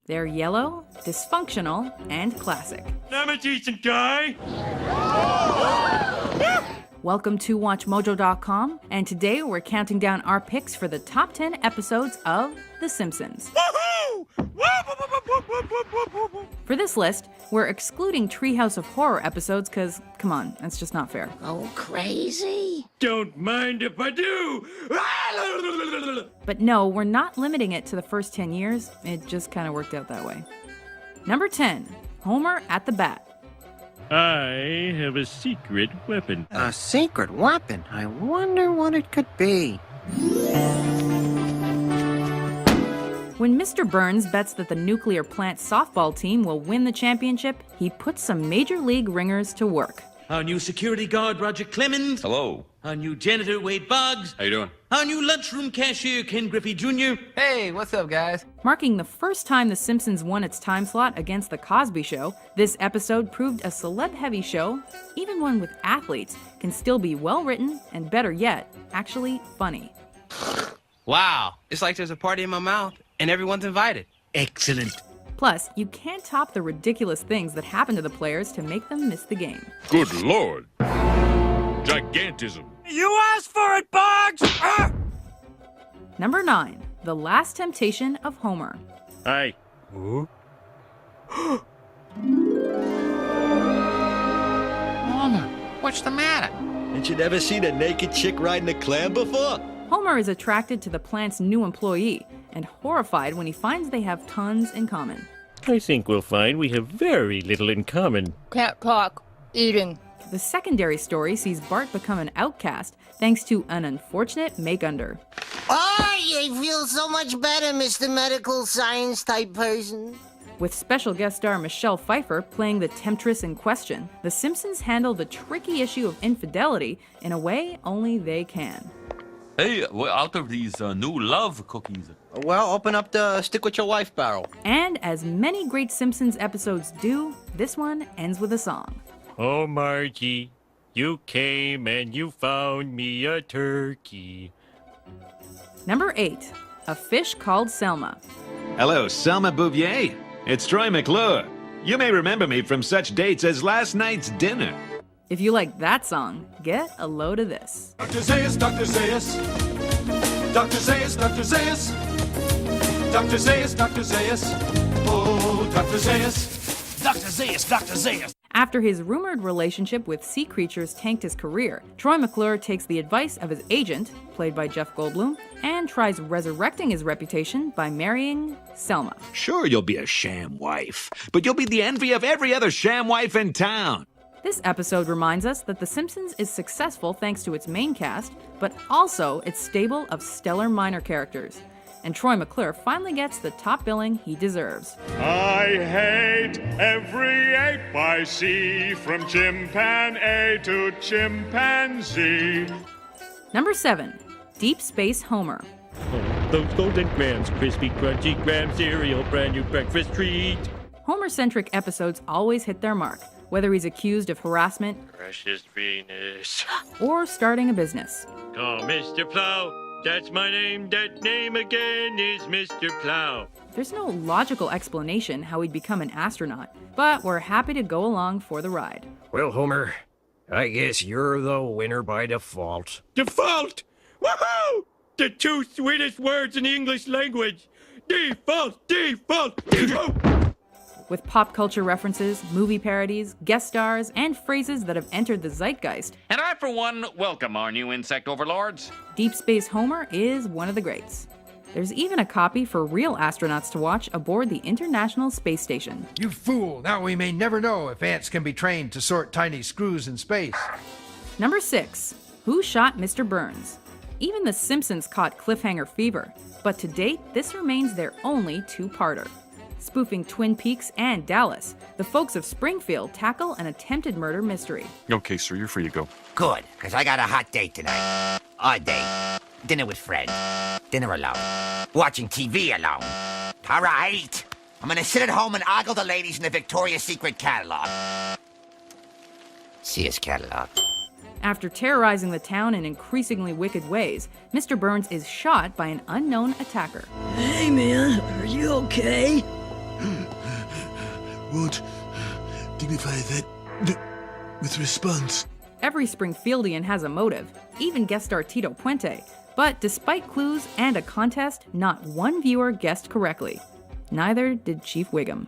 They're yellow, dysfunctional, and classic. I'm a decent guy. Welcome to WatchMojo.com, and today we're counting down our picks for the top 10 episodes of The Simpsons. Woohoo! For this list, we're excluding Treehouse of Horror episodes because, come on, that's just not fair. Oh, crazy? Don't mind if I do. But no, we're not limiting it to the first 10 years. It just kind of worked out that way. Number 10, Homer at the Bat. I have a secret weapon. A secret weapon? I wonder what it could be. When Mr. Burns bets that the nuclear plant softball team will win the championship, he puts some major league ringers to work. Our new security guard, Roger Clemens. Hello. Our new janitor, Wade Boggs. How you doing? Our new lunchroom cashier, Ken Griffey Jr. Hey, what's up, guys? Marking the first time The Simpsons won its time slot against The Cosby Show, this episode proved a celeb-heavy show, even one with athletes, can still be well-written and, better yet, actually funny. Wow, it's like there's a party in my mouth and everyone's invited. Excellent. Plus, you can't top the ridiculous things that happen to the players to make them miss the game. Good Lord. Gigantism. You asked for it, Boggs! Ah! Number 9, The Last Temptation of Homer. Hi. Homer, what's the matter? Ain't you never seen a naked chick riding a clam before? Homer is attracted to the plant's new employee and horrified when he finds they have tons in common. I think we'll find we have very little in common. Can't talk. Eating. The secondary story sees Bart become an outcast thanks to an unfortunate make-under. I feel so much better, Mr. Medical Science type person. With special guest star Michelle Pfeiffer playing the temptress in question, The Simpsons handle the tricky issue of infidelity in a way only they can. Hey, we're out of these new love cookies. Well, open up the stick with your wife barrel. And as many great Simpsons episodes do, this one ends with a song. Oh, Margie, you came and you found me a turkey. Number 8, A Fish Called Selma. Hello, Selma Bouvier. It's Troy McClure. You may remember me from such dates as last night's dinner. If you like that song, get a load of this. Dr. Zayas, Dr. Zayas. Dr. Zayas, Dr. Zayas. Dr. Zayas, Dr. Zayas. Oh, Dr. Zayas. Dr. Zayas, Dr. Zayas. After his rumored relationship with sea creatures tanked his career, Troy McClure takes the advice of his agent, played by Jeff Goldblum, and tries resurrecting his reputation by marrying Selma. Sure, you'll be a sham wife, but you'll be the envy of every other sham wife in town. This episode reminds us that The Simpsons is successful thanks to its main cast, but also its stable of stellar minor characters. And Troy McClure finally gets the top billing he deserves. I hate every ape I see, from chimpanzee to chimpanzee. Number 7, Deep Space Homer. Oh, those golden grams, crispy, crunchy graham cereal, brand new breakfast treat. Homer-centric episodes always hit their mark, whether he's accused of harassment, Precious Venus. or starting a business. Oh, Mr. Plow. That's my name. That name again is Mr. Plow. There's no logical explanation how he'd become an astronaut, but we're happy to go along for the ride. Well, Homer, I guess you're the winner by default. Default! Woohoo! The two sweetest words in the English language. Default! Default! Default! With pop culture references, movie parodies, guest stars, and phrases that have entered the zeitgeist, And I, for one, welcome our new insect overlords. Deep Space Homer is one of the greats. There's even a copy for real astronauts to watch aboard the International Space Station. You fool! Now we may never know if ants can be trained to sort tiny screws in space. Number 6, Who Shot Mr. Burns? Even The Simpsons caught cliffhanger fever, but to date, this remains their only two-parter. Spoofing Twin Peaks and Dallas, the folks of Springfield tackle an attempted murder mystery. Okay, sir, you're free to go. Good, because I got a hot date tonight. Odd date. Dinner with friends. Dinner alone. Watching TV alone. All right. I'm gonna sit at home and ogle the ladies in the Victoria's Secret catalog. Sears catalog. After terrorizing the town in increasingly wicked ways, Mr. Burns is shot by an unknown attacker. Hey, man, are you okay? Won't dignify that with response. Every Springfieldian has a motive, even guest star Tito Puente. But despite clues and a contest, not one viewer guessed correctly. Neither did Chief Wiggum.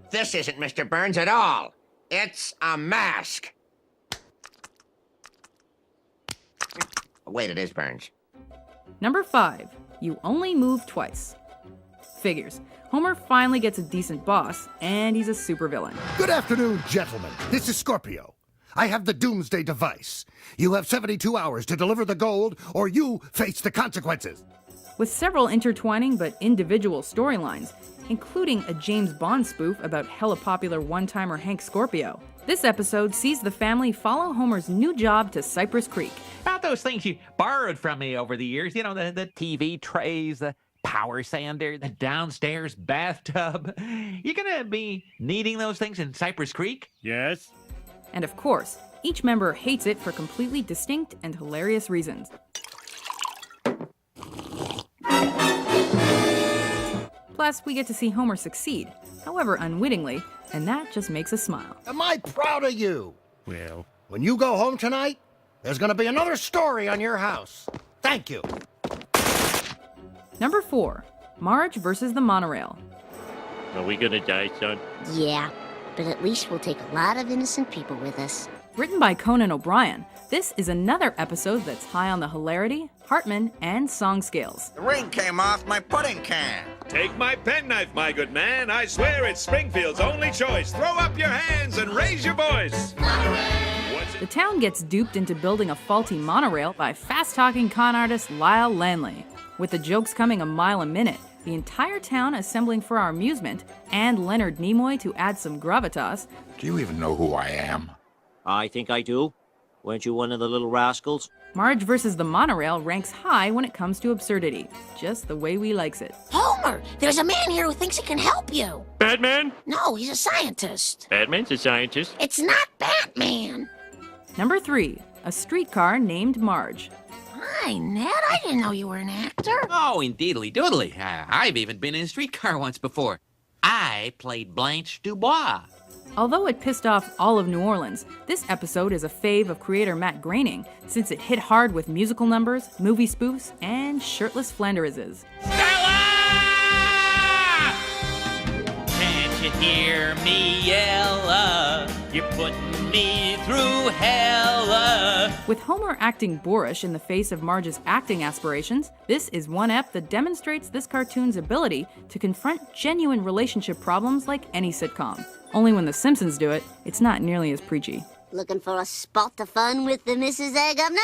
This isn't Mr. Burns at all. It's a mask. Wait, it is Burns. Number 5, you only move twice. Figures. Homer finally gets a decent boss, and he's a supervillain. Good afternoon, gentlemen. This is Scorpio. I have the Doomsday device. You have 72 hours to deliver the gold, or you face the consequences. With several intertwining but individual storylines, including a James Bond spoof about hella popular one-timer Hank Scorpio. This episode sees the family follow Homer's new job to Cypress Creek. About those things you borrowed from me over the years, you know, the TV trays, the power sander, the downstairs bathtub. You gonna be needing those things in Cypress Creek? Yes. And of course, each member hates it for completely distinct and hilarious reasons. Plus, we get to see Homer succeed, however unwittingly, and that just makes us smile. Am I proud of you? Well, When you go home tonight, there's going to be another story on your house. Thank you. Number 4, Marge versus the Monorail. are we gonna die, son? Yeah, but at least we'll take a lot of innocent people with us. Written by Conan O'Brien, this is another episode that's high on the hilarity, Hartman, and song scales. The ring came off my pudding can. Take my penknife, my good man. I swear it's Springfield's only choice. Throw up your hands and raise your voice. The town gets duped into building a faulty monorail by fast-talking con artist Lyle Lanley. With the jokes coming a mile a minute, the entire town assembling for our amusement, and Leonard Nimoy to add some gravitas. Do you even know who I am? I think I do. Weren't you one of the little rascals? Marge versus the Monorail ranks high when it comes to absurdity, just the way we likes it. Homer, there's a man here who thinks he can help you. Batman? No, he's a scientist. Batman's a scientist. It's not Batman. Number 3, a streetcar named Marge. Hi, Ned. I didn't know you were an actor. Oh, indeedly doodly. I've even been in a streetcar once before. I played Blanche Dubois. Although it pissed off all of New Orleans, this episode is a fave of creator Matt Groening, since it hit hard with musical numbers, movie spoofs, and shirtless Flanderses. Can't you hear me yell? You're putting me through hell. With Homer acting boorish in the face of Marge's acting aspirations, this is one ep that demonstrates this cartoon's ability to confront genuine relationship problems like any sitcom. Only when the Simpsons do it, it's not nearly as preachy. Looking for a spot of fun with the Mrs. Governor?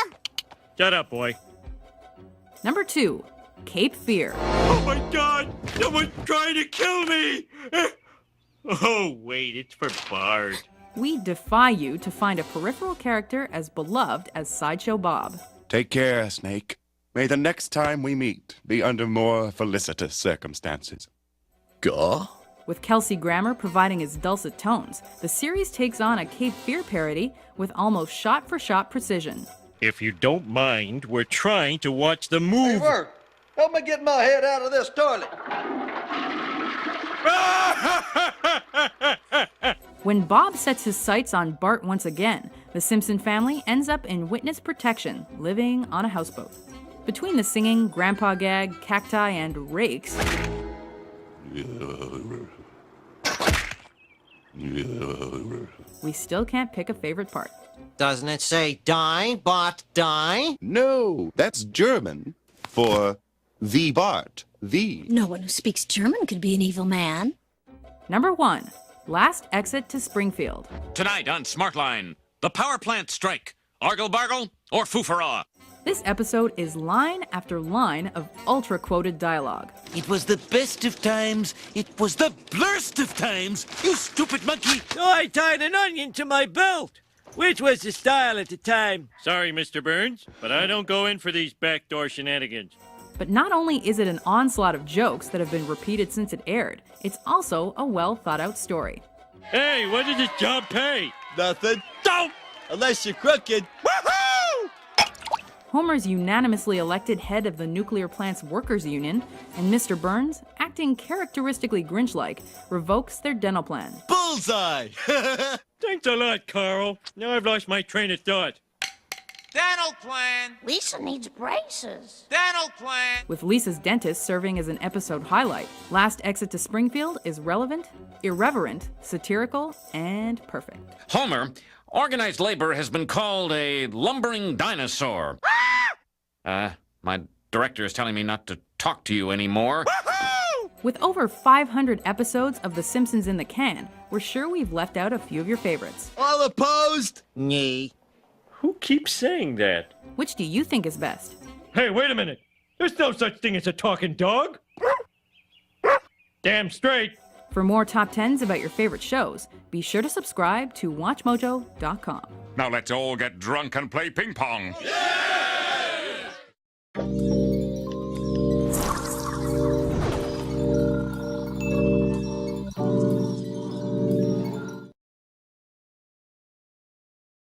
Shut up, boy. Number 2, Cape Fear. Oh my God! Someone's trying to kill me! Oh, wait, it's for Bard. We defy you to find a peripheral character as beloved as Sideshow Bob. Take care, Snake. May the next time we meet be under more felicitous circumstances. Gaw? With Kelsey Grammer providing his dulcet tones, the series takes on a Cape Fear parody with almost shot-for-shot precision. If you don't mind, we're trying to watch the movie. Hey, Bert, help me get my head out of this toilet. When Bob sets his sights on Bart once again, the Simpson family ends up in witness protection, living on a houseboat. Between the singing, grandpa gag, cacti, and rakes, we still can't pick a favorite part. Doesn't it say die, Bart, die? No, that's German for the Bart, the. No one who speaks German could be an evil man. Number 1, last exit to Springfield. Tonight on Smartline, the power plant strike. Argle bargle or foofara? This episode is line after line of ultra-quoted dialogue. It was the best of times. It was the blurst of times. You stupid monkey. I tied an onion to my belt, which was the style at the time. Sorry, Mr. Burns, but I don't go in for these backdoor shenanigans. But not only is it an onslaught of jokes that have been repeated since it aired, it's also a well-thought-out story. Hey, what does this job pay? Nothing. Don't! Unless you're crooked. Woohoo! Homer's unanimously elected head of the nuclear plant's workers' union, and Mr. Burns acting characteristically Grinch-like, revokes their dental plan. Bullseye! Thanks a lot, Carl. Now I've lost my train of thought. Dental plan. Lisa needs braces. Dental plan. With Lisa's dentist serving as an episode highlight, Last Exit to Springfield is relevant, irreverent, satirical, and perfect. Homer, organized labor has been called a lumbering dinosaur. My director is telling me not to talk to you anymore. With over 500 episodes of The Simpsons in the can, we're sure we've left out a few of your favorites. All opposed? Nee. Who keeps saying that? Which do you think is best? Hey, wait a minute. There's no such thing as a talking dog. Damn straight. For more top 10s about your favorite shows, be sure to subscribe to WatchMojo.com. Now let's all get drunk and play ping pong. Yeah!